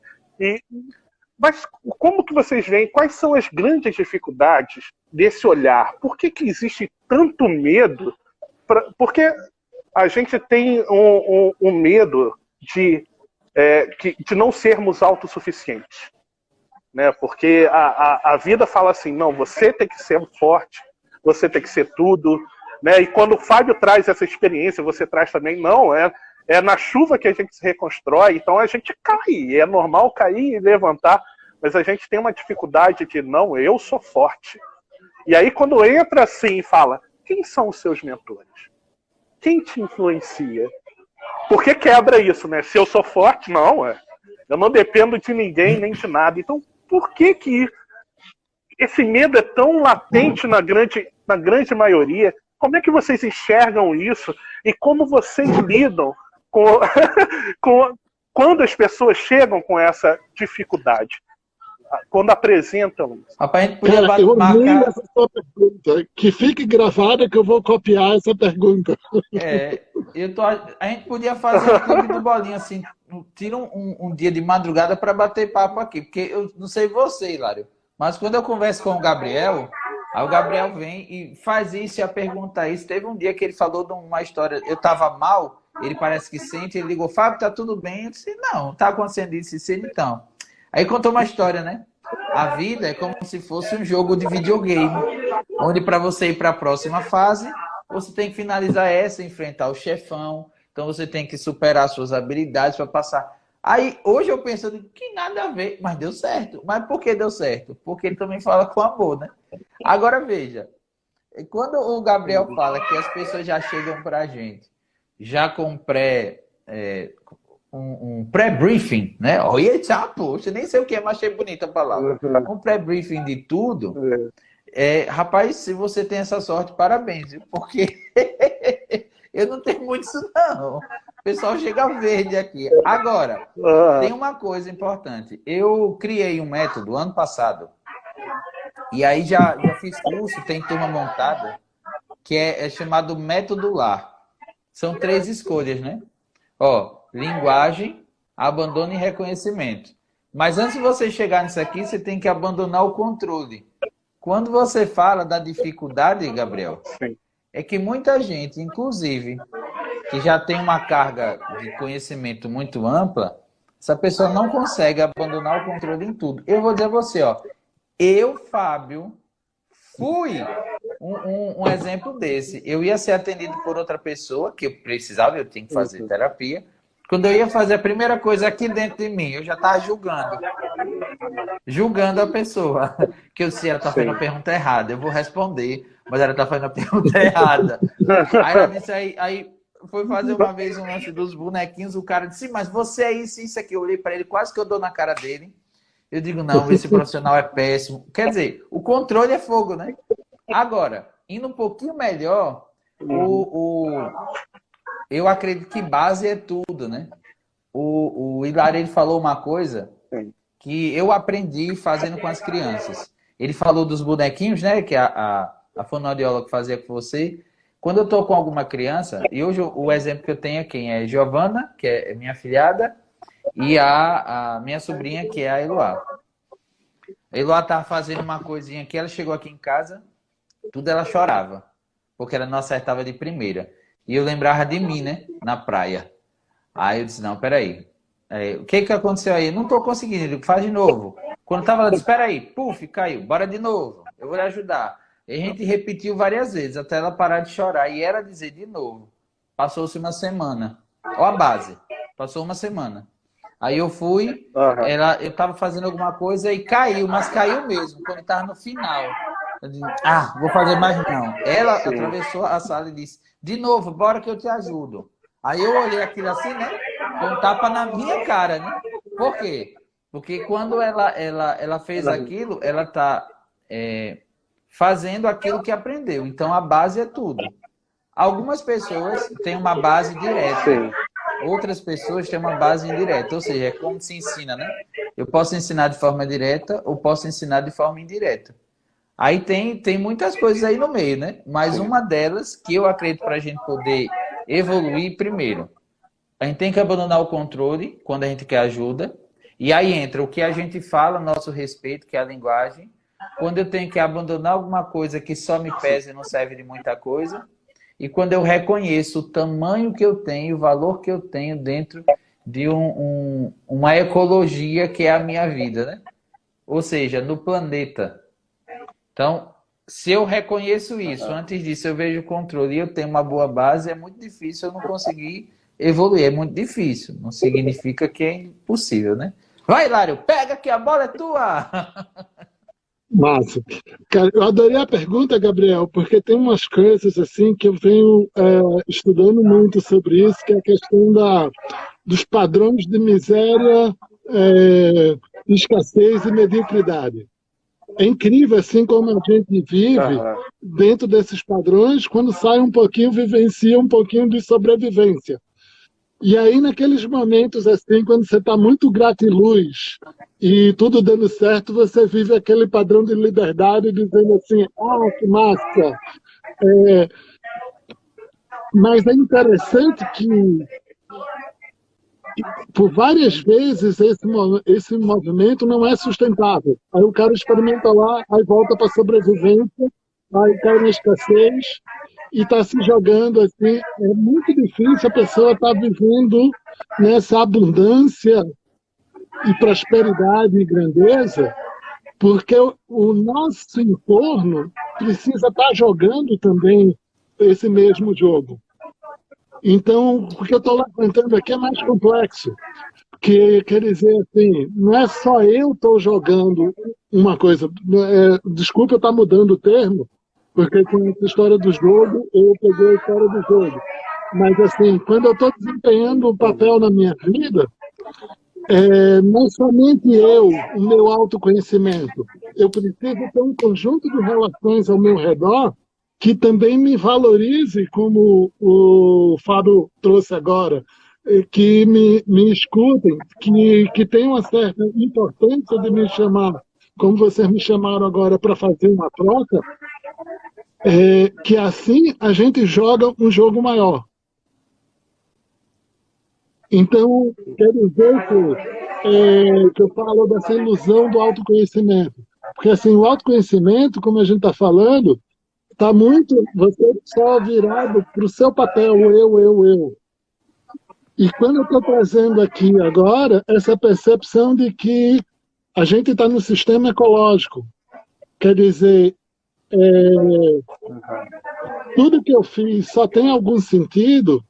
Mas como que vocês veem, quais são as grandes dificuldades desse olhar? Por que existe tanto medo? Porque a gente tem um medo de não sermos autossuficientes, né? Porque a vida fala assim, não, você tem que ser forte, você tem que ser tudo, né? E quando o Fábio traz essa experiência, você traz também, não, é na chuva que a gente se reconstrói, então a gente cai, é normal cair e levantar, mas a gente tem uma dificuldade de, não, eu sou forte. E aí quando entra assim e fala, quem são os seus mentores? Quem te influencia? Por que quebra isso, né? Se eu sou forte, não, eu não dependo de ninguém nem de nada. Então, por que esse medo é tão latente na grande maioria? Como é que vocês enxergam isso? E como vocês lidam quando as pessoas chegam com essa dificuldade? Quando apresentam isso? Rapaz, a gente podia eu marcar... essa sua pergunta. Que fique gravada que eu vou copiar essa pergunta. A gente podia fazer um clube do Bolinha, assim, tira um dia de madrugada para bater papo aqui, porque eu não sei você, Hilário, mas quando eu converso com o Gabriel, aí o Gabriel vem e faz isso e a pergunta isso. Teve um dia que ele falou de uma história, eu tava mal, ele parece que sente, ele ligou, Fábio, tá tudo bem? Eu disse, não, tá acontecendo isso, então. Aí contou uma história, né? A vida é como se fosse um jogo de videogame, onde para você ir para a próxima fase, você tem que finalizar essa, enfrentar o chefão, então você tem que superar suas habilidades para passar. Aí, hoje eu penso que nada a ver, mas deu certo. Mas por que deu certo? Porque ele também fala com amor, né? Agora veja, quando o Gabriel fala que as pessoas já chegam para a gente, já com um pré-briefing, né? Olha, poxa, nem sei o que é, mas achei bonita a palavra. Um pré-briefing de tudo. Rapaz, se você tem essa sorte, parabéns, viu? Porque eu não tenho muito isso, não. O pessoal chega verde aqui. Agora, tem uma coisa importante. Eu criei um método ano passado, e aí já fiz curso, tem turma montada, que é chamado Método Lar. São 3 escolhas, né? Linguagem, abandono e reconhecimento. Mas antes de você chegar nisso aqui, você tem que abandonar o controle. Quando você fala da dificuldade, Gabriel, é que muita gente, inclusive, que já tem uma carga de conhecimento muito ampla, essa pessoa não consegue abandonar o controle em tudo. Eu vou dizer a você, eu, Fábio, fui um exemplo desse. Eu ia ser atendido por outra pessoa, que eu precisava, eu tinha que fazer terapia. Quando eu ia fazer a primeira coisa aqui dentro de mim, eu já estava julgando a pessoa. Que eu sei, ela está fazendo a pergunta errada. Eu vou responder, mas ela está fazendo a pergunta errada. Aí ela disse, aí foi fazer uma vez um lance dos bonequinhos, o cara disse, mas você é isso, isso aqui. Eu olhei para ele, quase que eu dou na cara dele. Eu digo, não, esse profissional é péssimo. Quer dizer, o controle é fogo, né? Agora, indo um pouquinho melhor, eu acredito que base é tudo, né? O Hilário, ele falou uma coisa que eu aprendi fazendo com as crianças. Ele falou dos bonequinhos, né? Que a fonoaudióloga fazia com você. Quando eu estou com alguma criança, e hoje o exemplo que eu tenho aqui é Giovana, que é minha filhada, e a minha sobrinha, que é a Eloá. A Eloá estava fazendo uma coisinha aqui, ela chegou aqui em casa, tudo ela chorava, porque ela não acertava de primeira. E eu lembrava de mim, né? Na praia. Aí eu disse, não, peraí. O que aconteceu aí? Não estou conseguindo. Ele faz de novo. Quando estava lá, disse, peraí, puf, caiu. Bora de novo. Eu vou lhe ajudar. E a gente repetiu várias vezes, até ela parar de chorar. E ela dizer de novo. Passou-se uma semana. Ó a base. Passou uma semana. Aí eu fui, eu estava fazendo alguma coisa e caiu, mas caiu mesmo, quando estava no final. Eu disse, vou fazer mais não. Ela atravessou a sala e disse, de novo, bora que eu te ajudo. Aí eu olhei aquilo assim, né? Com um tapa na minha cara, né? Por quê? Porque quando ela fez aquilo, ela está fazendo aquilo que aprendeu. Então a base é tudo. Algumas pessoas têm uma base direta. Outras pessoas têm uma base indireta. Ou seja, é como se ensina, né? Eu posso ensinar de forma direta ou posso ensinar de forma indireta. Aí tem muitas coisas aí no meio, né? Mas uma delas, que eu acredito para a gente poder evoluir, primeiro, a gente tem que abandonar o controle quando a gente quer ajuda. E aí entra o que a gente fala, nosso respeito, que é a linguagem. Quando eu tenho que abandonar alguma coisa que só me pesa e não serve de muita coisa. E quando eu reconheço o tamanho que eu tenho, o valor que eu tenho dentro de uma ecologia que é a minha vida, né? Ou seja, no planeta. Então, se eu reconheço isso, antes disso eu vejo o controle e eu tenho uma boa base, é muito difícil eu não conseguir evoluir. É muito difícil. Não significa que é impossível, né? Vai, Hilário, pega que a bola é tua! Massa. Cara, eu adorei a pergunta, Gabriel, porque tem umas coisas assim que eu venho estudando muito sobre isso, que é a questão dos padrões de miséria, escassez e mediocridade. É incrível assim como a gente vive dentro desses padrões, quando sai um pouquinho, vivencia um pouquinho de sobrevivência. E aí, naqueles momentos assim, quando você está muito gratiluz e tudo dando certo, você vive aquele padrão de liberdade, dizendo assim, que massa! Mas é interessante que, por várias vezes, esse movimento não é sustentável. Aí o cara experimenta lá, aí volta para a sobrevivência, aí cai na escassez, e está se jogando assim. É muito difícil a pessoa estar vivendo nessa abundância e prosperidade e grandeza, porque o nosso entorno precisa estar jogando também esse mesmo jogo. Então, o que eu estou levantando aqui é mais complexo. Que quer dizer assim, não é só eu estou jogando uma coisa. Desculpa eu estar mudando o termo, porque com essa história do jogo, eu peguei a história do jogo. Mas, assim, quando eu estou desempenhando um papel na minha vida, não somente eu, o meu autoconhecimento, eu preciso ter um conjunto de relações ao meu redor que também me valorize, como o Fábio trouxe agora, que me escutem, que tenham uma certa importância de me chamar, como vocês me chamaram agora para fazer uma troca, que assim a gente joga um jogo maior. Então, quer dizer que eu falo dessa ilusão do autoconhecimento. Porque assim, o autoconhecimento, como a gente está falando, está muito você só virado para o seu papel, eu. E quando eu estou trazendo aqui agora essa percepção de que a gente está no sistema ecológico, quer dizer, tudo que eu fiz só tem algum sentido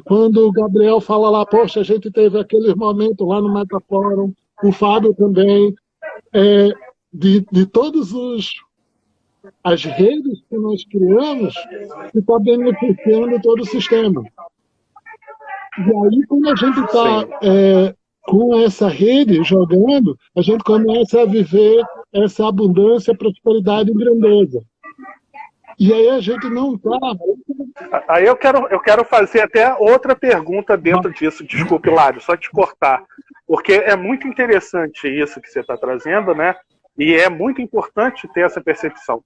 quando o Gabriel fala lá, poxa, a gente teve aqueles momentos lá no Metafórum, o Fábio também, de todas as redes que nós criamos, que está beneficiando todo o sistema. E aí, quando a gente está com essa rede jogando, a gente começa a viver essa abundância, prosperidade e grandeza. E aí a gente não está... Aí eu quero fazer até outra pergunta dentro disso. Desculpe, Hilário, só te cortar. Porque é muito interessante isso que você está trazendo, né? E é muito importante ter essa percepção.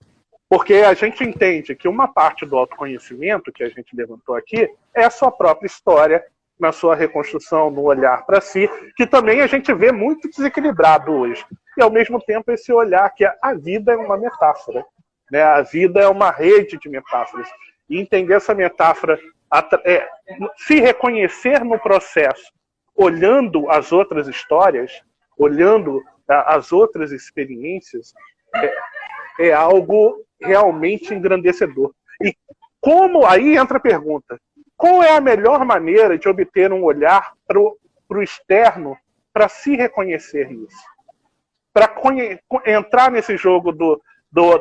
Porque a gente entende que uma parte do autoconhecimento que a gente levantou aqui é a sua própria história, na sua reconstrução, no olhar para si, que também a gente vê muito desequilibrado hoje. E, ao mesmo tempo, esse olhar que a vida é uma metáfora. Né? A vida é uma rede de metáforas. E entender essa metáfora, se reconhecer no processo, olhando as outras histórias, olhando as outras experiências, é algo realmente engrandecedor. E aí entra a pergunta, qual é a melhor maneira de obter um olhar para o externo para se reconhecer nisso? Para entrar nesse jogo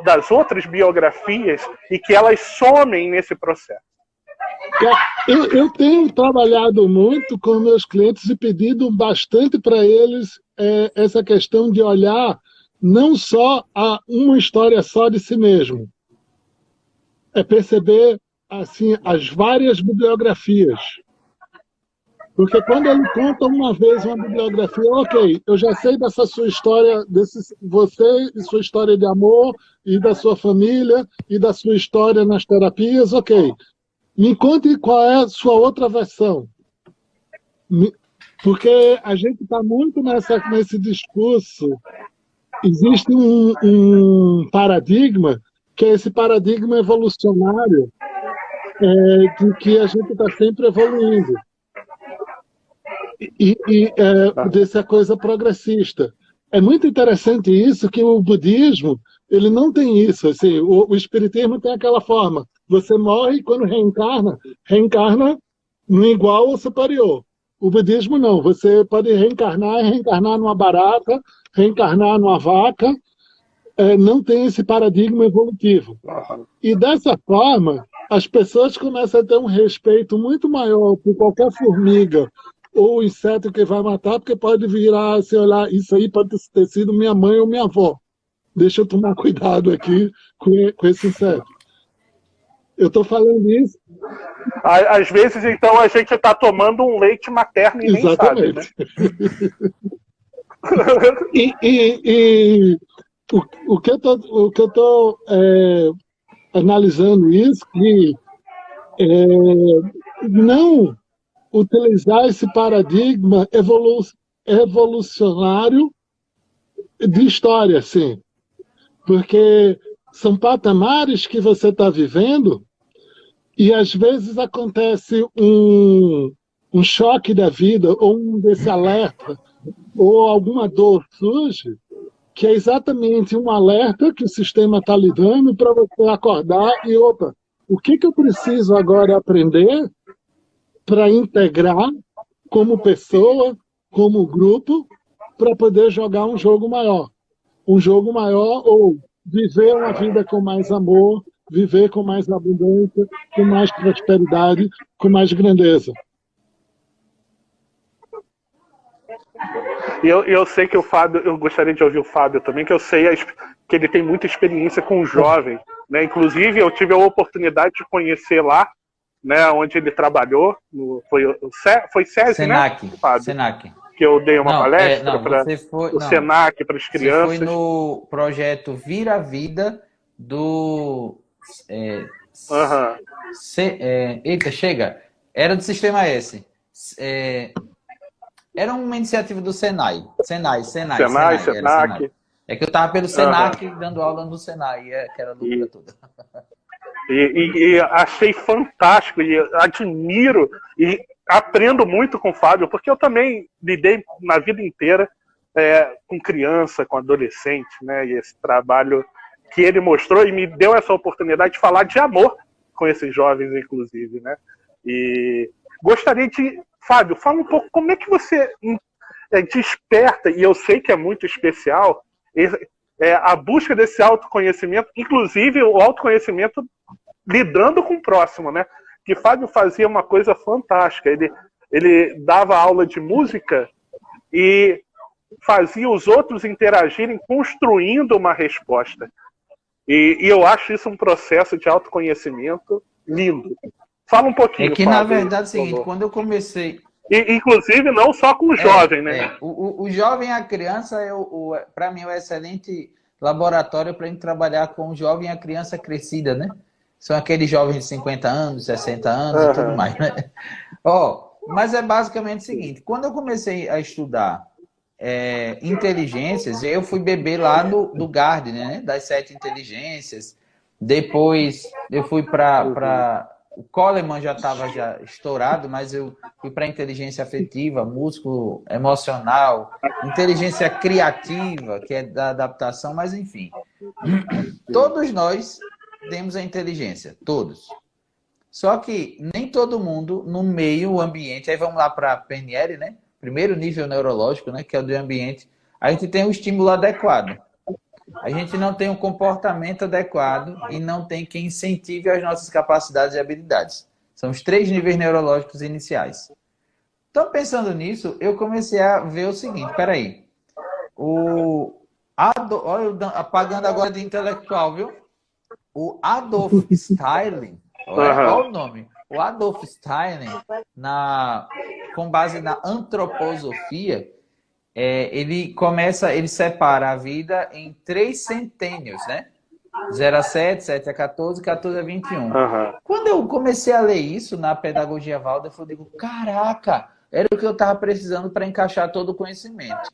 das outras biografias e que elas somem nesse processo. Eu tenho trabalhado muito com meus clientes e pedido bastante para eles essa questão de olhar não só a uma história só de si mesmo. É perceber assim, as várias bibliografias. Porque quando ele conta uma vez uma bibliografia, ok, eu já sei dessa sua história, você e sua história de amor, e da sua família, e da sua história nas terapias, ok. Me conte qual é a sua outra versão. Porque a gente está muito nesse discurso. Existe um paradigma, que é esse paradigma evolucionário, de que a gente está sempre evoluindo. Dessa coisa progressista. É muito interessante isso, que o budismo ele não tem isso. Assim, o espiritismo tem aquela forma. Você morre e quando reencarna no igual ou superior. O budismo não. Você pode reencarnar numa barata, reencarnar numa vaca. Não tem esse paradigma evolutivo. E dessa forma, as pessoas começam a ter um respeito muito maior por qualquer formiga ou inseto que vai matar, porque pode virar, se olhar, isso aí pode ter sido minha mãe ou minha avó. Deixa eu tomar cuidado aqui com esse inseto. Eu estou falando isso. Às vezes, então, a gente está tomando um leite materno e exatamente. Nem sabe, né? O que eu estou analisando isso, que não utilizar esse paradigma evolucionário de história, sim. Porque são patamares que você está vivendo e às vezes acontece um choque da vida, ou desse alerta, ou alguma dor surge, que é exatamente um alerta que o sistema está lhe dando para você acordar e, opa, o que eu preciso agora aprender para integrar como pessoa, como grupo, para poder jogar um jogo maior. Um jogo maior ou viver uma vida com mais amor, viver com mais abundância, com mais prosperidade, com mais grandeza. Eu sei que o Fábio, eu gostaria de ouvir o Fábio também, que eu sei que ele tem muita experiência com jovem, né? Inclusive, eu tive a oportunidade de conhecer lá, né, onde ele trabalhou, foi SESI, Senac, né, Fábio? Senac. Que eu dei uma palestra para o Senac, para as crianças. Você foi no projeto Vira a Vida do... eita, chega! Era do Sistema S. Era uma iniciativa do Senai. Senai. Senac. É que eu estava pelo Senac dando aula no Senai, que era a loucura toda. E achei fantástico, e admiro, e aprendo muito com o Fábio, porque eu também lidei na vida inteira com criança, com adolescente, né? E esse trabalho que ele mostrou e me deu essa oportunidade de falar de amor com esses jovens, inclusive, né? E gostaria de... Fábio, fala um pouco como é que você desperta, e eu sei que é muito especial, a busca desse autoconhecimento, inclusive o autoconhecimento lidando com o próximo, né? Que Fábio fazia uma coisa fantástica. ele dava aula de música e fazia os outros interagirem construindo uma resposta. E eu acho isso um processo de autoconhecimento lindo. Fala um pouquinho, É que, Fábio, na verdade, é o seguinte, quando eu comecei... inclusive, não só com o jovem, né? O jovem e a criança, para mim, é um excelente laboratório para a gente trabalhar com o jovem e a criança crescida, né? São aqueles jovens de 50 anos, 60 anos e tudo mais, né? Mas é basicamente o seguinte, quando eu comecei a estudar inteligências, eu fui beber lá do Gardner, né? Das 7 inteligências. Depois eu fui para... O Coleman já estava estourado, mas eu fui para inteligência afetiva, músculo emocional, inteligência criativa, que é da adaptação, mas enfim. Todos nós temos a inteligência, todos. Só que nem todo mundo, no meio ambiente, aí vamos lá para a PNL, né? Primeiro nível neurológico, né? Que é o do ambiente, a gente tem um estímulo adequado. A gente não tem um comportamento adequado e não tem quem incentive as nossas capacidades e habilidades. São os 3 níveis neurológicos iniciais. Então, pensando nisso, eu comecei a ver o seguinte, peraí. Olha, eu apagando agora de intelectual, viu? O Adolf Stein, olha o nome. O Adolf Stein, com base na antroposofia, ele separa a vida em 3 centênios, né? 0 a 7, 7 a 14, 14 a 21. Quando eu comecei a ler isso na pedagogia Waldorf, eu digo, caraca, era o que eu estava precisando para encaixar todo o conhecimento.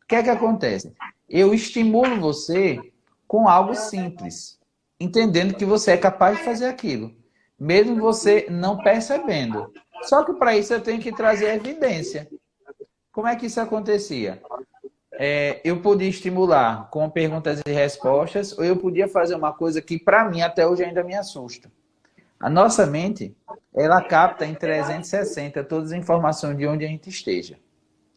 O que é que acontece? Eu estimulo você com algo simples, entendendo que você é capaz de fazer aquilo, mesmo você não percebendo. Só que para isso eu tenho que trazer evidência. Como é que isso acontecia? Eu podia estimular com perguntas e respostas, ou eu podia fazer uma coisa que, para mim, até hoje ainda me assusta. A nossa mente, ela capta em 360 todas as informações de onde a gente esteja.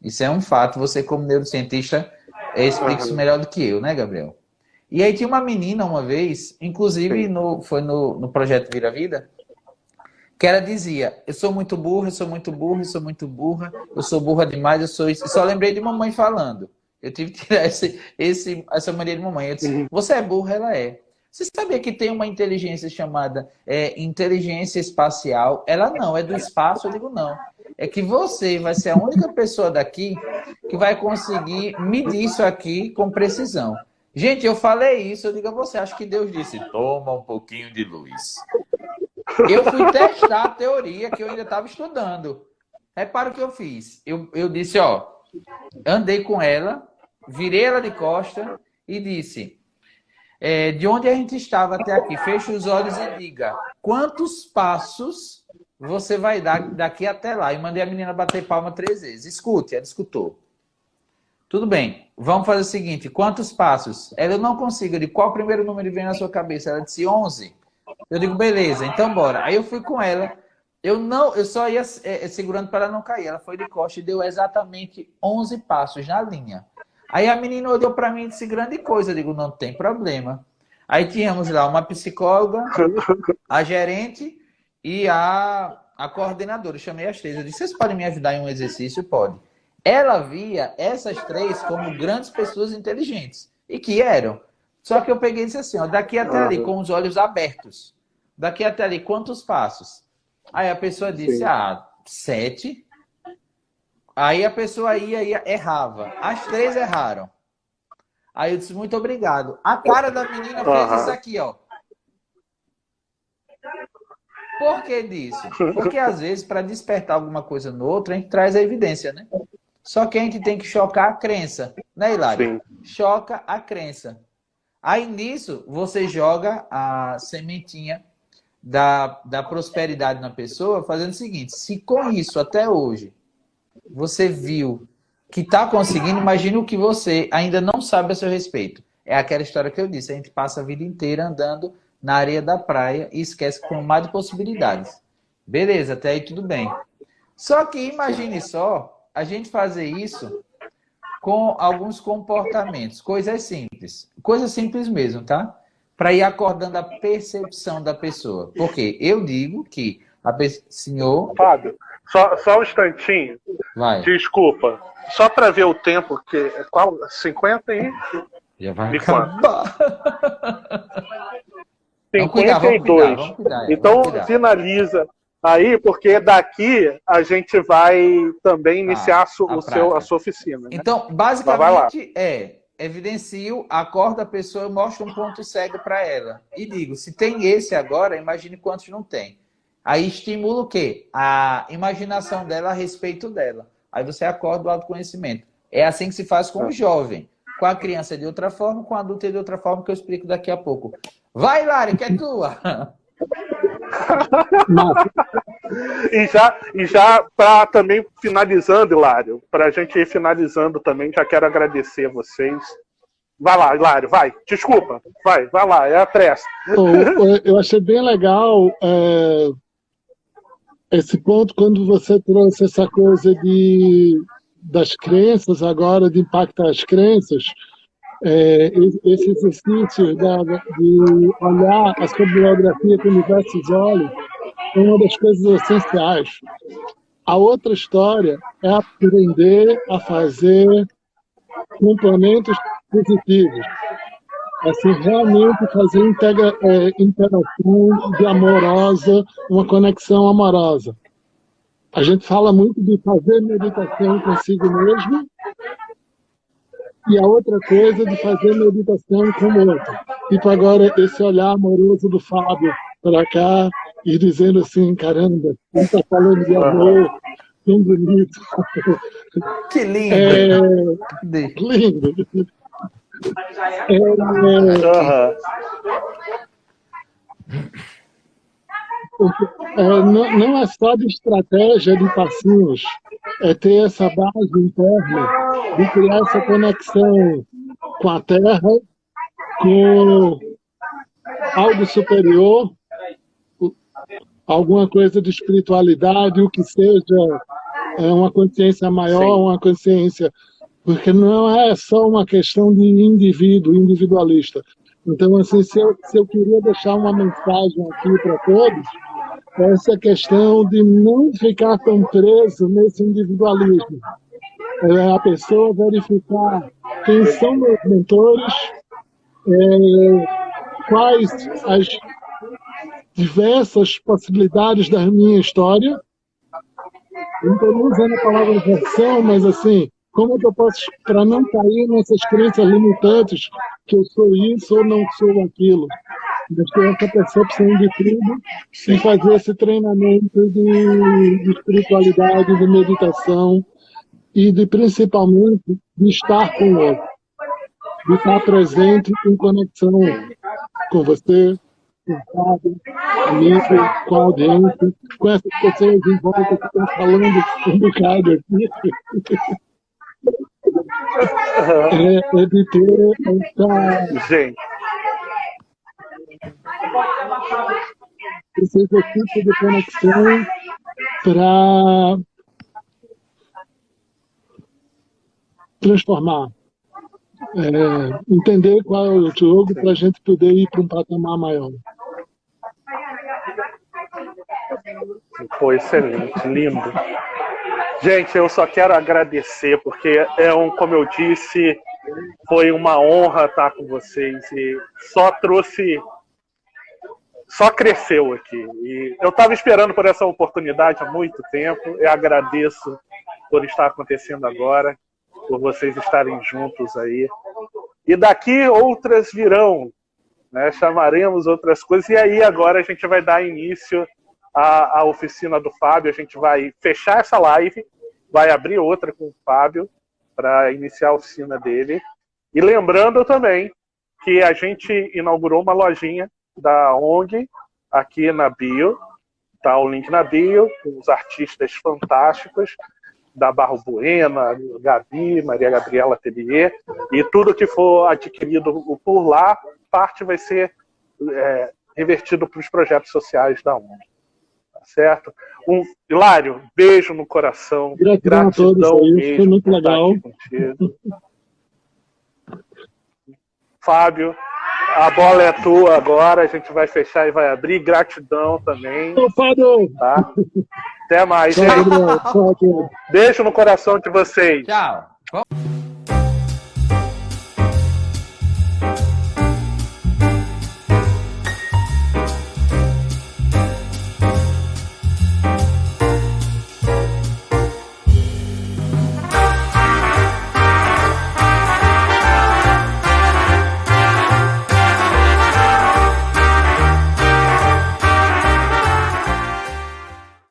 Isso é um fato. Você, como neurocientista, explica isso melhor do que eu, né, Gabriel? E aí tinha uma menina, uma vez, inclusive foi no projeto Vira Vida, que ela dizia, eu sou muito burra, eu sou muito burra, eu sou muito burra, eu sou burra demais, eu sou isso. Só lembrei de mamãe falando. Eu tive que tirar essa mania de mamãe. Eu disse, você é burra, ela é. Você sabia que tem uma inteligência chamada inteligência espacial? Ela não, é do espaço? Eu digo, não. É que você vai ser a única pessoa daqui que vai conseguir medir isso aqui com precisão. Gente, eu falei isso, eu digo a você, acho que Deus disse, toma um pouquinho de luz. Eu fui testar a teoria que eu ainda estava estudando. Repara o que eu fiz. Eu disse, andei com ela, virei ela de costa e disse, de onde a gente estava até aqui, feche os olhos e diga, quantos passos você vai dar daqui até lá? E mandei a menina bater palma 3 vezes. Escute, ela escutou. Tudo bem, vamos fazer o seguinte, quantos passos? Ela, eu não consigo. De qual primeiro número vem na sua cabeça? Ela disse 11. Eu digo, beleza, então bora. Aí eu fui com ela, eu só ia segurando para ela não cair. Ela foi de costa e deu exatamente 11 passos na linha. Aí a menina olhou para mim e disse, grande coisa. Eu digo, não tem problema. Aí tínhamos lá uma psicóloga, a gerente e a coordenadora. Eu chamei as 3. Eu disse, vocês podem me ajudar em um exercício? Pode. Ela via essas 3 como grandes pessoas inteligentes. E que eram. Só que eu peguei e disse assim, daqui até ali, com os olhos abertos. Daqui até ali, quantos passos? Aí a pessoa disse, 7. Aí a pessoa ia, errava. As 3 erraram. Aí eu disse, muito obrigado. A cara da menina fez isso aqui, Por que disso? Porque às vezes, para despertar alguma coisa no outro, a gente traz a evidência, né? Só que a gente tem que chocar a crença, né, Hilário? Sim. Choca a crença. Aí nisso, você joga a sementinha da prosperidade na pessoa, fazendo o seguinte, se com isso até hoje você viu que está conseguindo, imagine o que você ainda não sabe a seu respeito. É aquela história que eu disse, a gente passa a vida inteira andando na areia da praia e esquece que tem um mar de possibilidades. Beleza, até aí tudo bem. Só que imagine só, a gente fazer isso com alguns comportamentos, coisas simples mesmo, tá? Para ir acordando a percepção da pessoa. Porque eu digo que senhor... Fábio, Só um instantinho. Vai. Desculpa. Só para ver o tempo, que qual? 50 e... Já vai acabar. 52. Vamos cuidar, então, finaliza aí, porque daqui a gente vai também iniciar a sua oficina. Né? Então, basicamente, evidencio, acordo a pessoa, eu mostro um ponto cego para ela. E digo, se tem esse agora, imagine quantos não tem. Aí estimula o quê? A imaginação dela a respeito dela. Aí você acorda o autoconhecimento. É assim que se faz com o jovem. Com a criança de outra forma, com o adulto de outra forma, que eu explico daqui a pouco. Vai, Lari, que é tua! E já para também finalizando, Hilário, para a gente ir finalizando também, já quero agradecer a vocês. Vai lá, Hilário, vai. Desculpa, vai lá, é a pressa. Eu achei bem legal esse ponto quando você trouxe essa coisa das crenças agora, de impactar as crenças. Esse exercício de olhar a sua biografia com diversos olhos é uma das coisas essenciais. A outra história é aprender a fazer complementos positivos. Assim, realmente fazer interação amorosa, uma conexão amorosa. A gente fala muito de fazer meditação consigo mesmo, e a outra coisa de fazer meditação com o outro. Tipo agora, esse olhar amoroso do Fábio para cá e dizendo assim, caramba, ele está falando de amor, tão bonito. Que lindo! Lindo! Não é só de estratégia de passinhos, é ter essa base interna de criar essa conexão com a Terra, com algo superior, alguma coisa de espiritualidade, o que seja, uma consciência maior, uma consciência... Porque não é só uma questão de indivíduo, individualista. Então, assim, se eu queria deixar uma mensagem aqui para todos, essa questão de não ficar tão preso nesse individualismo. A pessoa verificar quem são meus mentores, quais as diversas possibilidades da minha história. Não estou usando a palavra versão, mas assim, como é que eu posso, para não cair nessas crenças limitantes, que eu sou isso ou não sou aquilo? Mas ter essa percepção de tudo e fazer esse treinamento de espiritualidade, de meditação e principalmente de estar com o outro, de estar presente em conexão com você, com o Fábio, comigo, com a audiência, com essas pessoas em volta que estão falando um bocado aqui. De ter Gente. esse exercício de conexão para transformar, entender qual é o jogo para a gente poder ir para um patamar maior. Foi excelente, lindo. Gente, eu só quero agradecer, porque como eu disse, foi uma honra estar com vocês e só cresceu aqui. E eu estava esperando por essa oportunidade há muito tempo. Eu agradeço por estar acontecendo agora, por vocês estarem juntos aí. E daqui outras virão, né? Chamaremos outras coisas. E aí agora a gente vai dar início à oficina do Fábio. A gente vai fechar essa live, vai abrir outra com o Fábio para iniciar a oficina dele. E lembrando também que a gente inaugurou uma lojinha da ONG aqui na bio, tá o link na bio, com os artistas fantásticos da Barro Buena, Gabi, Maria Gabriela Atelier, e tudo que for adquirido por lá, parte vai ser revertido para os projetos sociais da ONG. Tá certo? Hilário, beijo no coração. Gratidão a todos, foi muito legal. Fábio, a bola é tua agora, a gente vai fechar e vai abrir. Gratidão também. Fábio! Tá? Até mais, Tchau, gente. Gabriel. Tchau, tchau. Beijo no coração de vocês. Tchau.